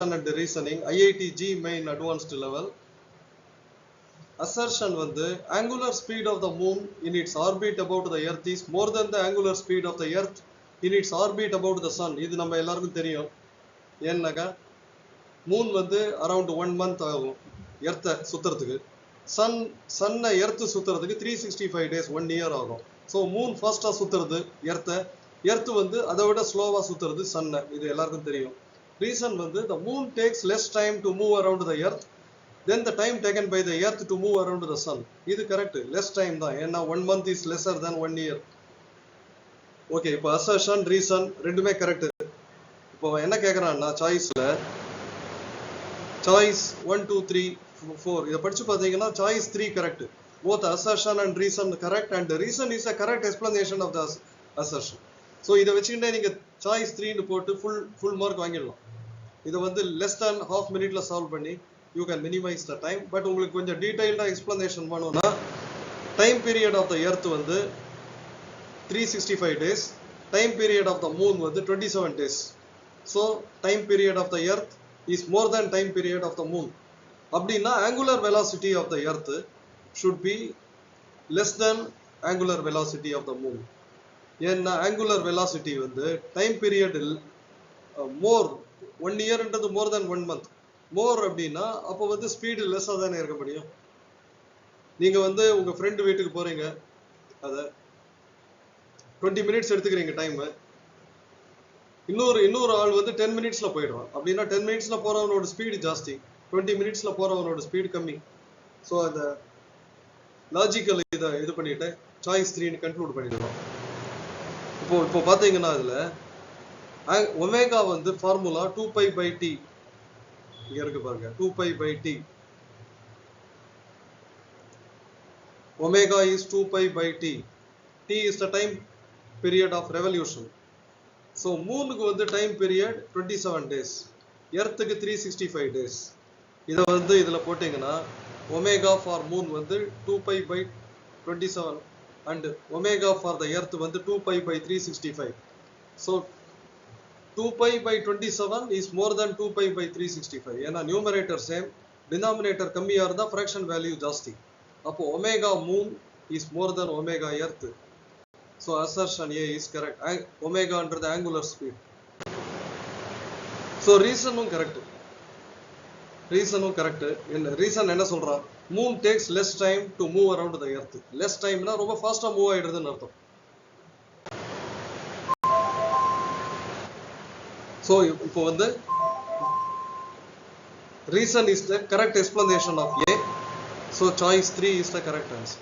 and reasoning, IIT G main advanced level. Assertion வந்து angular speed of the moon in its orbit about the earth is more than the angular speed of the earth in its orbit about the sun. இது நம்ம எல்லாருக்கும் தெரியும். ஏன்னாக்கா Moon வந்து around 1 month ஆகும் எர்த்தை சுத்துறதுக்கு. சன்னை earth சுத்துறதுக்கு 365 days 1 year ஆகும். So Moon ஃபாஸ்டா சுத்துறது எர்த்து வந்து அதை விட ஸ்லோவா சுத்துறது சன்னை. இது எல்லாருக்கும் தெரியும். Reason வந்து the moon takes less time to move around the earth than the time taken by the earth to move around the sun. இது கரெக்ட். லெஸ் டைம் தான். ஏன்னா 1 month is lesser than 1 year. Okay, இப்போ assertion reason ரெண்டுமே correct. இப்போ என்ன கேட்குறான்னா சாய்ஸ்ல choice 1 2 3 4 இதை படிச்சு பார்த்தீங்கன்னா choice 3 correct. Both assertion and reason correct and reason is a correct explanation of the assertion. So இதை வச்சுக்கிட்டே நீங்கள் சாய்ஸ் 3ன்னு போட்டு ஃபுல் மார்க் வாங்கிடலாம். இதை வந்து less than half minute solve பண்ணி you can minimize the time. But உங்களுக்கு கொஞ்சம் டீடைல்டா எக்ஸ்பிளனேஷன் வேணும்னா time period of the earth வந்து 365 days, time period of the moon வந்து 27 days. So time period of the earth is more than time period of the moon. அப்படின்னா angular velocity of the earth should be less than angular velocity of the moon. ஏன்னா angular velocity வந்து time பீரியடில் more 1 yearன்றது மோர் தேன் 1 month. மோர் அப்படின்னா அப்போ வந்து speed லெஸ்ஸாக தானே இருக்க முடியும். நீங்கள் வந்து உங்கள் ஃப்ரெண்டு வீட்டுக்கு போகிறீங்க, அதை 20 minutes எடுத்துக்கிறீங்க டைமு. இன்னொரு ஆள் வந்து 10 minutes போயிடுவான். அப்படின்னா 10 minutes போகிறவனோட ஸ்பீடு ஜாஸ்தி, 20 minutes போகிறவனோட ஸ்பீடு கம்மி. ஸோ அந்த லாஜிக்கல் இதை இது பண்ணிட்டு சாய்ஸ் 3ன்னு கன்க்ளூட் பண்ணிடுவோம். இப்போ பார்த்தீங்கன்னா அதில் ஒமேகா வந்து ஃபார்முலா 2π/t இங்க இருக்கு பாருங்க. 2π/t. Omega is 2π/t. T is the time period of revolution. So மூனுக்கு வந்து டைம் பீரியட் 27 days, எர்த்துக்கு 365 days. இதை வந்து இதில் போட்டிங்கன்னா ஒமேகா ஃபார் மூன் வந்து 2π/27 and omega for the earth வந்து 2π/365. So 2π/27 is more than 2π/365. ஏன்னா நியூமரேட்டர் சேம், டினாமினேட்டர் கம்மியாக இருந்தால் ஃப்ராக்ஷன் வேல்யூ ஜாஸ்தி. அப்போ omega moon is more than omega earth. So assertion A is correct. ஒமேகான்றது ஆங்குலர் ஸ்பீட். ஸோ ரீசனும் correct. Reason என்ன சொல்றான்? Moon takes less time to move around the earth. Less டைம்னா ரொம்ப ஃபாஸ்டா மூவ் ஆயிடுறதுன்னு அர்த்தம். So இப்போ வந்து reason is the correct explanation of A. So choice 3 is the correct answer.